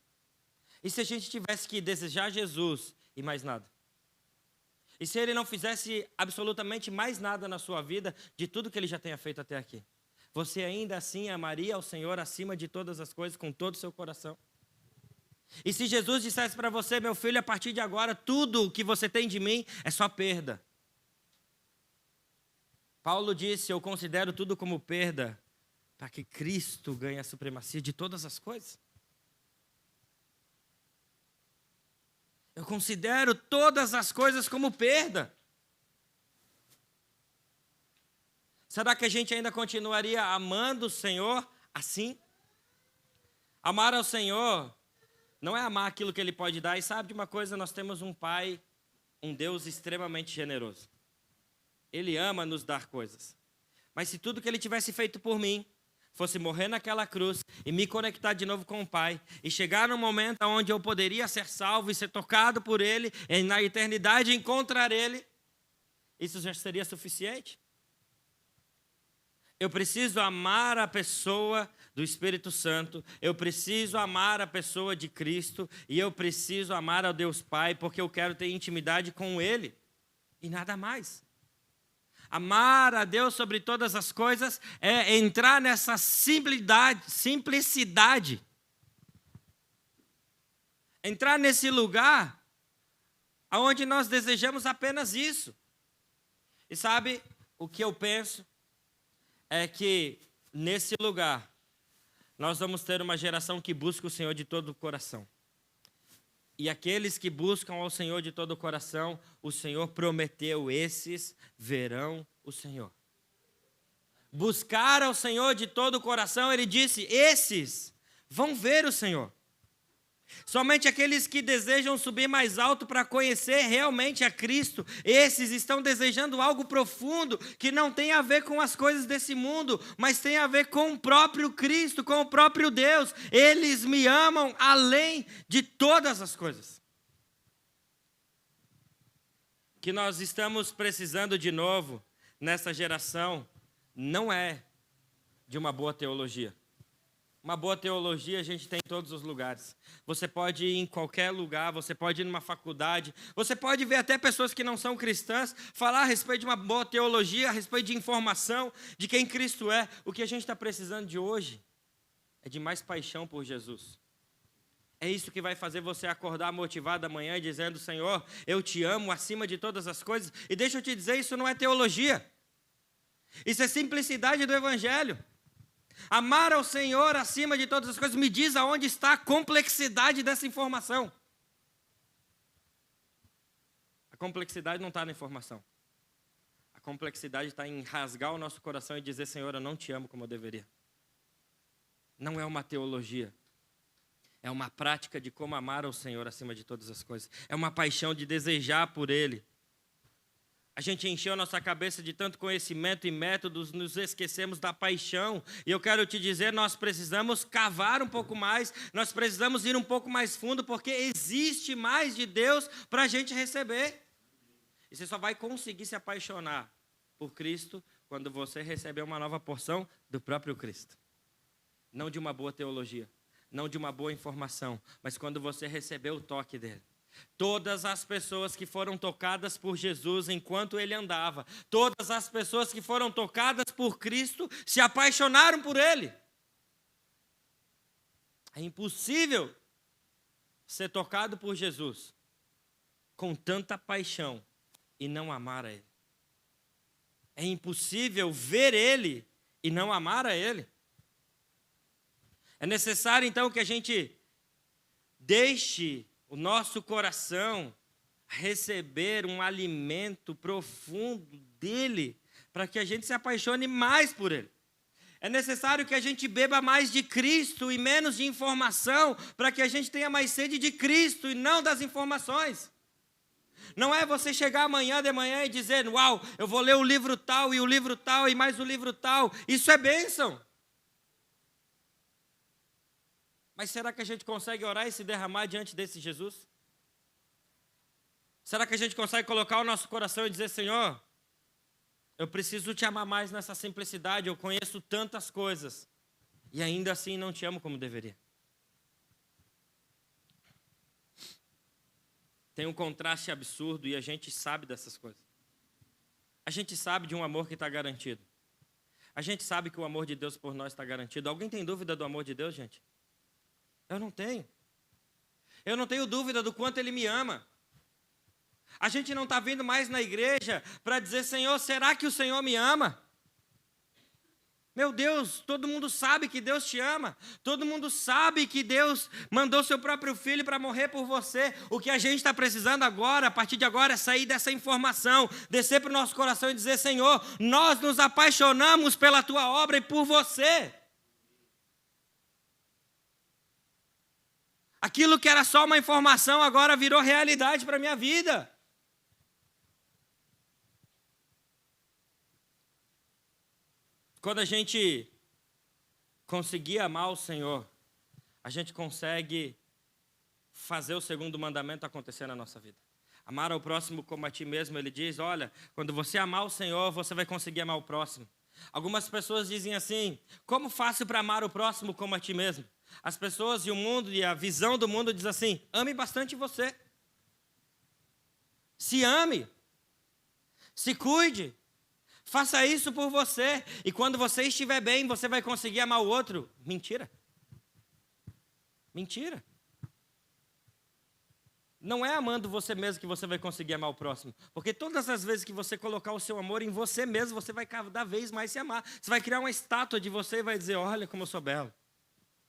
E se a gente tivesse que desejar Jesus e mais nada? E se Ele não fizesse absolutamente mais nada na sua vida de tudo que Ele já tenha feito até aqui? Você ainda assim amaria ao Senhor acima de todas as coisas, com todo o seu coração? E se Jesus dissesse para você: meu filho, a partir de agora, tudo o que você tem de mim é só perda. Paulo disse: eu considero tudo como perda, para que Cristo ganhe a supremacia de todas as coisas. Eu considero todas as coisas como perda. Será que a gente ainda continuaria amando o Senhor assim? Amar ao Senhor não é amar aquilo que Ele pode dar. E sabe de uma coisa? Nós temos um Pai, um Deus extremamente generoso. Ele ama nos dar coisas. Mas se tudo que Ele tivesse feito por mim fosse morrer naquela cruz e me conectar de novo com o Pai, e chegar num momento onde eu poderia ser salvo e ser tocado por Ele, e na eternidade encontrar Ele, isso já seria suficiente? Eu preciso amar a pessoa do Espírito Santo, eu preciso amar a pessoa de Cristo e eu preciso amar ao Deus Pai, porque eu quero ter intimidade com Ele e nada mais. Amar a Deus sobre todas as coisas é entrar nessa simplicidade. Entrar nesse lugar onde nós desejamos apenas isso. E sabe, o que eu penso é que nesse lugar nós vamos ter uma geração que busca o Senhor de todo o coração. E aqueles que buscam ao Senhor de todo o coração, o Senhor prometeu, esses verão o Senhor. Buscar ao Senhor de todo o coração, Ele disse, esses vão ver o Senhor. Somente aqueles que desejam subir mais alto para conhecer realmente a Cristo, esses estão desejando algo profundo, que não tem a ver com as coisas desse mundo, mas tem a ver com o próprio Cristo, com o próprio Deus. Eles me amam além de todas as coisas. Que nós estamos precisando de novo, nessa geração, não é de uma boa teologia. Uma boa teologia a gente tem em todos os lugares. Você pode ir em qualquer lugar, você pode ir numa faculdade, você pode ver até pessoas que não são cristãs falar a respeito de uma boa teologia, a respeito de informação, de quem Cristo é. O que a gente está precisando de hoje é de mais paixão por Jesus. É isso que vai fazer você acordar motivado amanhã dizendo, Senhor, eu te amo acima de todas as coisas. E deixa eu te dizer, isso não é teologia. Isso é simplicidade do Evangelho. Amar ao Senhor acima de todas as coisas, me diz aonde está a complexidade dessa informação. A complexidade não está na informação. A complexidade está em rasgar o nosso coração e dizer, Senhor, eu não te amo como eu deveria. Não é uma teologia. É uma prática de como amar ao Senhor acima de todas as coisas. É uma paixão de desejar por Ele. A gente encheu nossa cabeça de tanto conhecimento e métodos, nos esquecemos da paixão. E eu quero te dizer, nós precisamos cavar um pouco mais, nós precisamos ir um pouco mais fundo, porque existe mais de Deus para a gente receber. E você só vai conseguir se apaixonar por Cristo quando você receber uma nova porção do próprio Cristo. Não de uma boa teologia, não de uma boa informação, mas quando você receber o toque dele. Todas as pessoas que foram tocadas por Jesus enquanto ele andava, todas as pessoas que foram tocadas por Cristo se apaixonaram por ele. É impossível ser tocado por Jesus com tanta paixão e não amar a ele. É impossível ver ele e não amar a ele. É necessário então que a gente deixe o nosso coração receber um alimento profundo dele, para que a gente se apaixone mais por ele. É necessário que a gente beba mais de Cristo e menos de informação, para que a gente tenha mais sede de Cristo e não das informações. Não é você chegar amanhã de manhã e dizer, uau, eu vou ler o livro tal e o livro tal e mais o livro tal. Isso é bênção. Mas será que a gente consegue orar e se derramar diante desse Jesus? Será que a gente consegue colocar o nosso coração e dizer, Senhor, eu preciso te amar mais nessa simplicidade, eu conheço tantas coisas e ainda assim não te amo como deveria. Tem um contraste absurdo e a gente sabe dessas coisas. A gente sabe de um amor que está garantido. A gente sabe que o amor de Deus por nós está garantido. Alguém tem dúvida do amor de Deus, gente? Eu não tenho. Eu não tenho dúvida do quanto Ele me ama. A gente não está vindo mais na igreja para dizer, Senhor, será que o Senhor me ama? Meu Deus, todo mundo sabe que Deus te ama. Todo mundo sabe que Deus mandou seu próprio filho para morrer por você. O que a gente está precisando agora, a partir de agora, é sair dessa informação, descer para o nosso coração e dizer, Senhor, nós nos apaixonamos pela tua obra e por você. Aquilo que era só uma informação agora virou realidade para a minha vida. Quando a gente conseguir amar o Senhor, a gente consegue fazer o segundo mandamento acontecer na nossa vida. Amar ao próximo como a ti mesmo, ele diz, olha, quando você amar o Senhor, você vai conseguir amar o próximo. Algumas pessoas dizem assim: como faço para amar o próximo como a ti mesmo? As pessoas e o mundo e a visão do mundo diz assim: ame bastante você. Se ame. Se cuide. Faça isso por você. E quando você estiver bem, você vai conseguir amar o outro. Mentira. Mentira. Não é amando você mesmo que você vai conseguir amar o próximo. Porque todas as vezes que você colocar o seu amor em você mesmo, você vai cada vez mais se amar. Você vai criar uma estátua de você e vai dizer: olha como eu sou belo.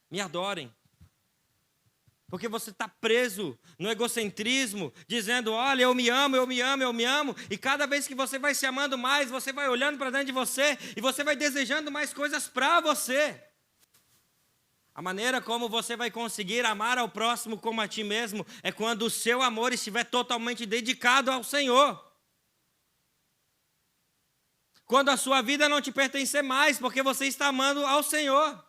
Me adorem. Porque você está preso no egocentrismo, dizendo: olha, eu me amo, eu me amo, eu me amo. E cada vez que você vai se amando mais, você vai olhando para dentro de você e você vai desejando mais coisas para você. A maneira como você vai conseguir amar ao próximo como a ti mesmo é quando o seu amor estiver totalmente dedicado ao Senhor. Quando a sua vida não te pertencer mais, porque você está amando ao Senhor.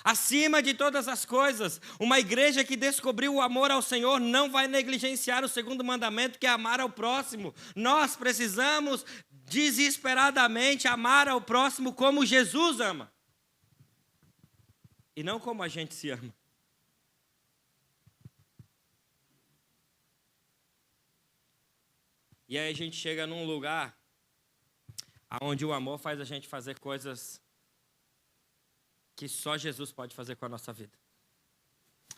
Acima de todas as coisas, uma igreja que descobriu o amor ao Senhor não vai negligenciar o segundo mandamento, que é amar ao próximo. Nós precisamos desesperadamente amar ao próximo como Jesus ama. E não como a gente se ama. E aí a gente chega num lugar onde o amor faz a gente fazer coisas que só Jesus pode fazer com a nossa vida.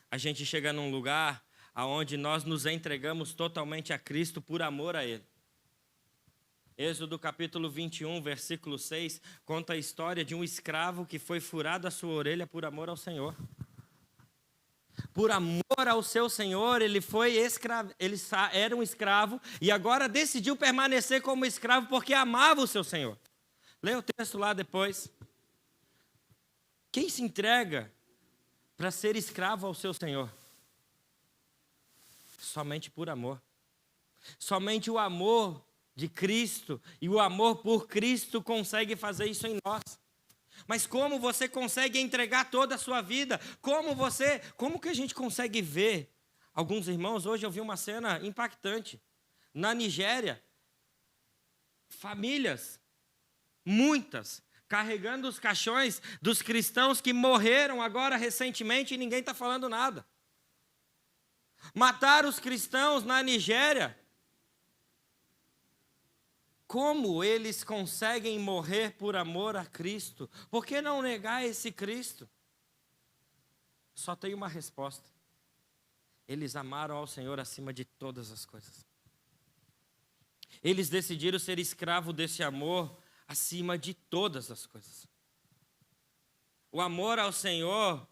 A gente chega num lugar onde nós nos entregamos totalmente a Cristo por amor a Ele. Êxodo capítulo 21, versículo 6, conta a história de um escravo que foi furado a sua orelha por amor ao Senhor. Por amor ao seu Senhor, ele era um escravo e agora decidiu permanecer como escravo porque amava o seu Senhor. Leia o texto lá depois. Quem se entrega para ser escravo ao seu Senhor? Somente por amor. Somente o amor de Cristo e o amor por Cristo consegue fazer isso em nós. Mas como você consegue entregar toda a sua vida? Como que a gente consegue ver? Alguns irmãos, hoje eu vi uma cena impactante. Na Nigéria, famílias, muitas, carregando os caixões dos cristãos que morreram agora recentemente e ninguém está falando nada. Mataram os cristãos na Nigéria. Como eles conseguem morrer por amor a Cristo? Por que não negar esse Cristo? Só tem uma resposta. Eles amaram ao Senhor acima de todas as coisas. Eles decidiram ser escravo desse amor acima de todas as coisas. O amor ao Senhor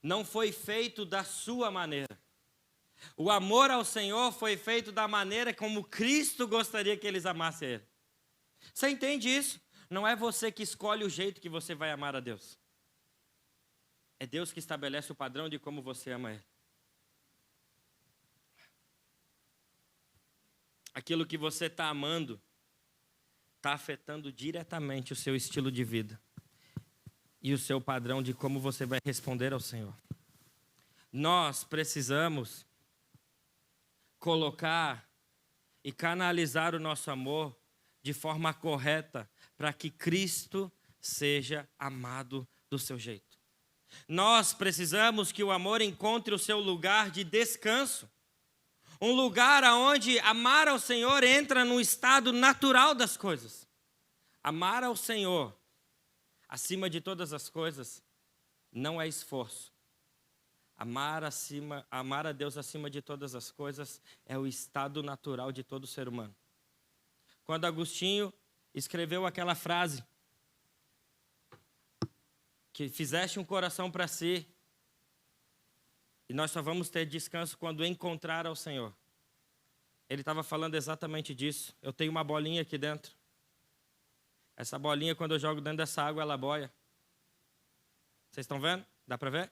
não foi feito da sua maneira. O amor ao Senhor foi feito da maneira como Cristo gostaria que eles amassem Ele. Você entende isso? Não é você que escolhe o jeito que você vai amar a Deus. É Deus que estabelece o padrão de como você ama Ele. Aquilo que você está amando está afetando diretamente o seu estilo de vida e o seu padrão de como você vai responder ao Senhor. Nós precisamos colocar e canalizar o nosso amor de forma correta para que Cristo seja amado do seu jeito. Nós precisamos que o amor encontre o seu lugar de descanso. Um lugar onde amar ao Senhor entra no estado natural das coisas. Amar ao Senhor, acima de todas as coisas, não é esforço. Amar a Deus acima de todas as coisas é o estado natural de todo ser humano. Quando Agostinho escreveu aquela frase, que fizeste um coração para si, e nós só vamos ter descanso quando encontrar ao Senhor. Ele estava falando exatamente disso. Eu tenho uma bolinha aqui dentro. Essa bolinha, quando eu jogo dentro dessa água, ela boia. Vocês estão vendo? Dá para ver?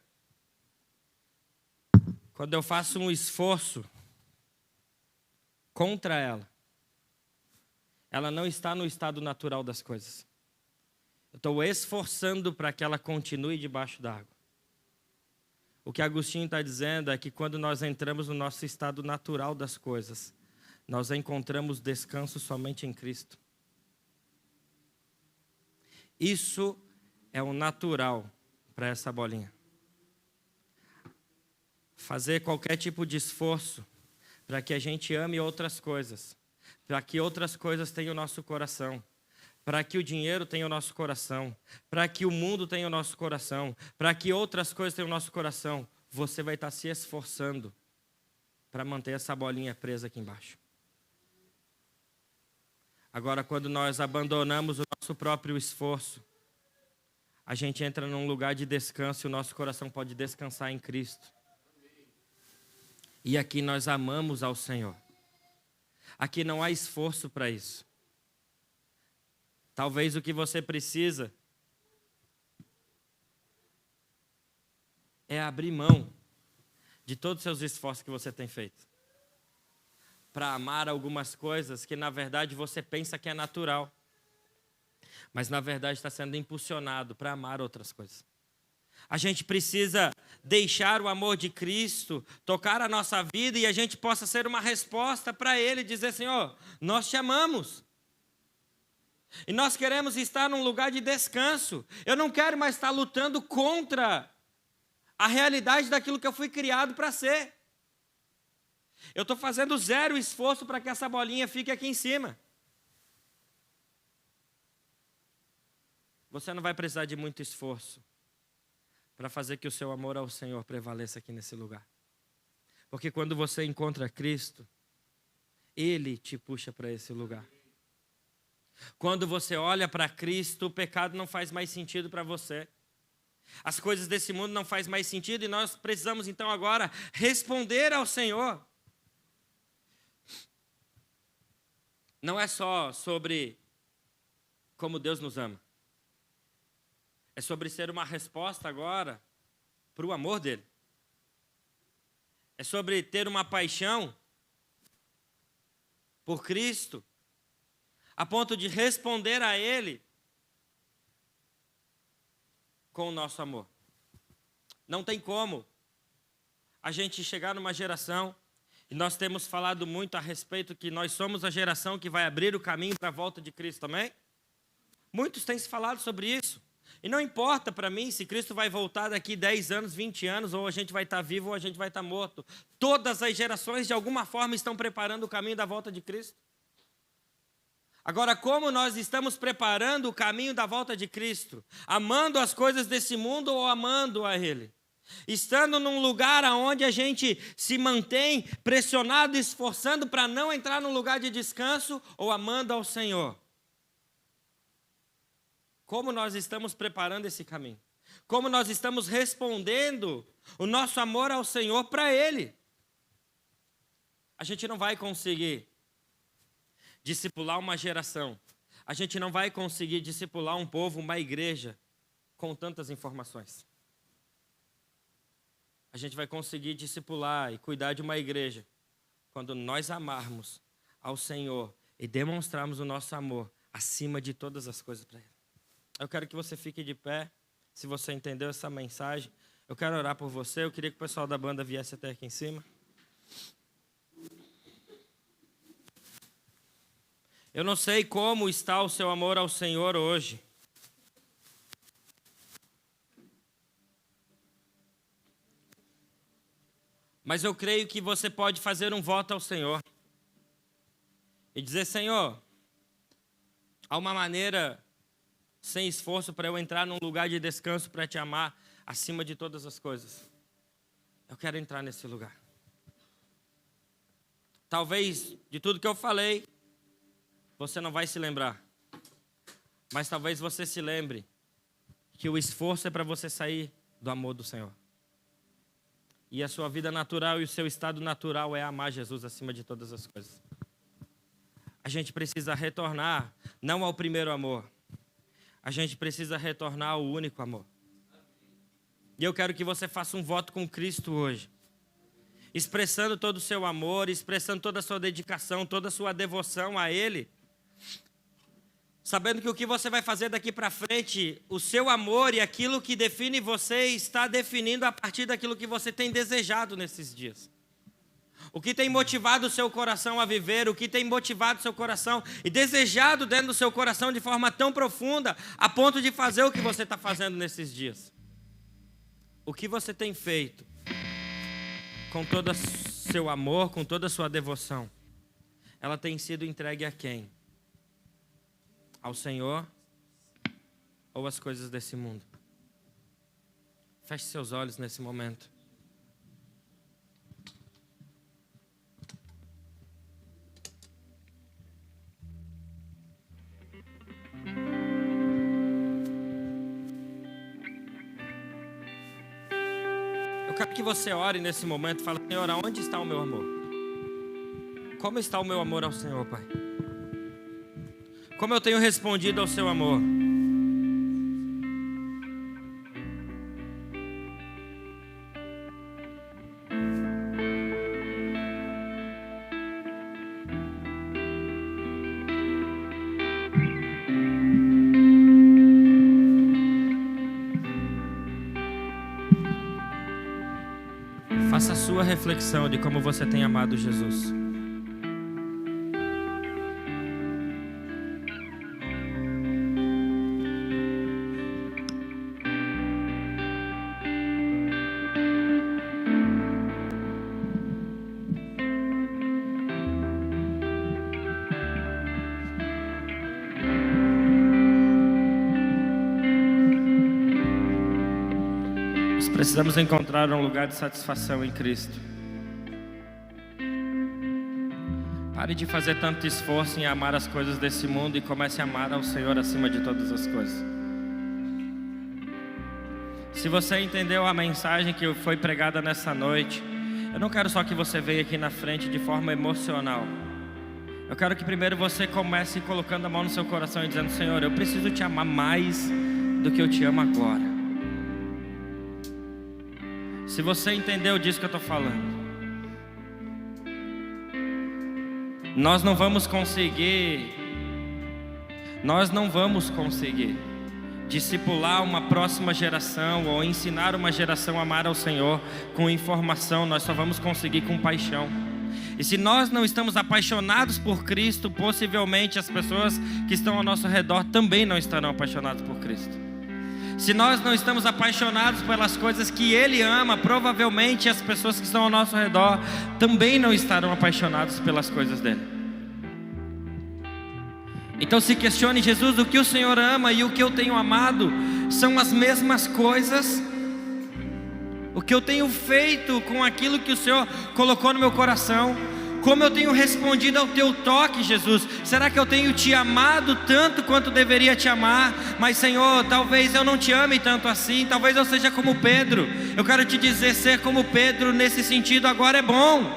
Quando eu faço um esforço contra ela, ela não está no estado natural das coisas. Eu estou esforçando para que ela continue debaixo da água. O que Agostinho está dizendo é que quando nós entramos no nosso estado natural das coisas, nós encontramos descanso somente em Cristo. Isso é o natural para essa bolinha. Fazer qualquer tipo de esforço para que a gente ame outras coisas, para que outras coisas tenham o nosso coração, para que o dinheiro tenha o nosso coração, para que o mundo tenha o nosso coração, para que outras coisas tenham o nosso coração, você vai estar se esforçando para manter essa bolinha presa aqui embaixo. Agora, quando nós abandonamos o nosso próprio esforço, a gente entra num lugar de descanso e o nosso coração pode descansar em Cristo. E aqui nós amamos ao Senhor. Aqui não há esforço para isso. Talvez o que você precisa é abrir mão de todos os seus esforços que você tem feito para amar algumas coisas que na verdade você pensa que é natural, mas na verdade está sendo impulsionado para amar outras coisas. A gente precisa deixar o amor de Cristo tocar a nossa vida e a gente possa ser uma resposta para Ele, dizer: Senhor, nós te amamos. E nós queremos estar num lugar de descanso. Eu não quero mais estar lutando contra a realidade daquilo que eu fui criado para ser. Eu estou fazendo zero esforço para que essa bolinha fique aqui em cima. Você não vai precisar de muito esforço para fazer que o seu amor ao Senhor prevaleça aqui nesse lugar. Porque quando você encontra Cristo, Ele te puxa para esse lugar. Quando você olha para Cristo, o pecado não faz mais sentido para você. As coisas desse mundo não fazem mais sentido e nós precisamos então agora responder ao Senhor. Não é só sobre como Deus nos ama. É sobre ser uma resposta agora para o amor dele. É sobre ter uma paixão por Cristo, a ponto de responder a Ele com o nosso amor. Não tem como a gente chegar numa geração, e nós temos falado muito a respeito que nós somos a geração que vai abrir o caminho para a volta de Cristo também. Muitos têm se falado sobre isso. E não importa para mim se Cristo vai voltar daqui 10 anos, 20 anos, ou a gente vai estar vivo ou a gente vai estar morto. Todas as gerações, de alguma forma, estão preparando o caminho da volta de Cristo. Agora, como nós estamos preparando o caminho da volta de Cristo? Amando as coisas desse mundo ou amando a Ele? Estando num lugar onde a gente se mantém pressionado, esforçando para não entrar num lugar de descanso, ou amando ao Senhor? Como nós estamos preparando esse caminho? Como nós estamos respondendo o nosso amor ao Senhor para Ele? A gente não vai conseguir discipular uma geração. A gente não vai conseguir discipular um povo, uma igreja, com tantas informações. A gente vai conseguir discipular e cuidar de uma igreja quando nós amarmos ao Senhor e demonstrarmos o nosso amor acima de todas as coisas para Ele. Eu quero que você fique de pé, se você entendeu essa mensagem. Eu quero orar por você. Eu queria que o pessoal da banda viesse até aqui em cima. Eu não sei como está o seu amor ao Senhor hoje. Mas eu creio que você pode fazer um voto ao Senhor. E dizer: Senhor, há uma maneira sem esforço para eu entrar num lugar de descanso para te amar acima de todas as coisas. Eu quero entrar nesse lugar. Talvez de tudo que eu falei, você não vai se lembrar. Mas talvez você se lembre que o esforço é para você sair do amor do Senhor. E a sua vida natural e o seu estado natural é amar Jesus acima de todas as coisas. A gente precisa retornar não ao primeiro amor. A gente precisa retornar ao único amor. E eu quero que você faça um voto com Cristo hoje. Expressando todo o seu amor, expressando toda a sua dedicação, toda a sua devoção a Ele. Sabendo que o que você vai fazer daqui para frente, o seu amor e aquilo que define você está definindo a partir daquilo que você tem desejado nesses dias. O que tem motivado o seu coração a viver, o que tem motivado o seu coração e desejado dentro do seu coração de forma tão profunda, a ponto de fazer o que você está fazendo nesses dias. O que você tem feito com todo o seu amor, com toda a sua devoção, ela tem sido entregue a quem? Ao Senhor ou às coisas desse mundo? Feche seus olhos nesse momento. Eu quero que você ore nesse momento e fale: Senhor, aonde está o meu amor? Como está o meu amor ao Senhor, Pai? Como eu tenho respondido ao seu amor? Faça a sua reflexão de como você tem amado Jesus. Precisamos encontrar um lugar de satisfação em Cristo. Pare de fazer tanto esforço em amar as coisas desse mundo e comece a amar ao Senhor acima de todas as coisas. Se você entendeu a mensagem que foi pregada nessa noite, eu não quero só que você venha aqui na frente de forma emocional. Eu quero que primeiro você comece colocando a mão no seu coração e dizendo: Senhor, eu preciso te amar mais do que eu te amo agora. Se você entendeu disso que eu estou falando, nós não vamos conseguir discipular uma próxima geração ou ensinar uma geração a amar ao Senhor com informação. Nós só vamos conseguir com paixão. E se nós não estamos apaixonados por Cristo, possivelmente as pessoas que estão ao nosso redor também não estarão apaixonadas por Cristo. Se nós não estamos apaixonados pelas coisas que Ele ama, provavelmente as pessoas que estão ao nosso redor também não estarão apaixonadas pelas coisas dEle. Então se questione: Jesus, o que o Senhor ama e o que eu tenho amado são as mesmas coisas? O que eu tenho feito com aquilo que o Senhor colocou no meu coração? Como eu tenho respondido ao teu toque, Jesus? Será que eu tenho te amado tanto quanto deveria te amar? Mas Senhor, talvez eu não te ame tanto assim. Talvez eu seja como Pedro. Eu quero te dizer, ser como Pedro nesse sentido agora é bom.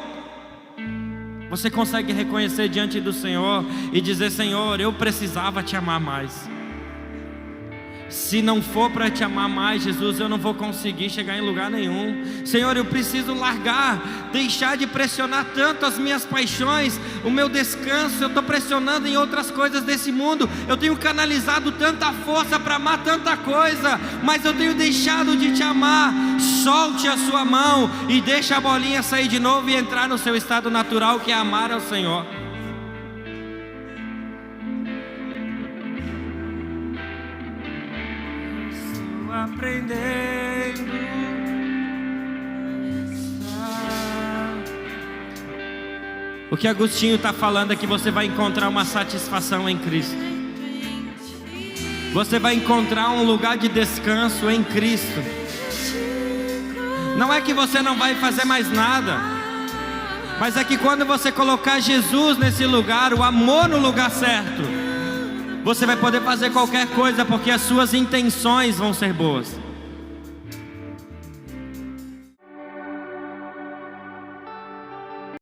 Você consegue reconhecer diante do Senhor e dizer: Senhor, eu precisava te amar mais. Se não for para te amar mais, Jesus, eu não vou conseguir chegar em lugar nenhum. Senhor, eu preciso largar, deixar de pressionar tanto as minhas paixões, o meu descanso. Eu estou pressionando em outras coisas desse mundo. Eu tenho canalizado tanta força para amar tanta coisa, mas eu tenho deixado de te amar. Solte a sua mão e deixe a bolinha sair de novo e entrar no seu estado natural, que é amar ao Senhor. Aprendendo. O que Agostinho está falando é que você vai encontrar uma satisfação em Cristo. Você vai encontrar um lugar de descanso em Cristo. Não é que você não vai fazer mais nada, mas é que quando você colocar Jesus nesse lugar, o amor no lugar certo, você vai poder fazer qualquer coisa, porque as suas intenções vão ser boas.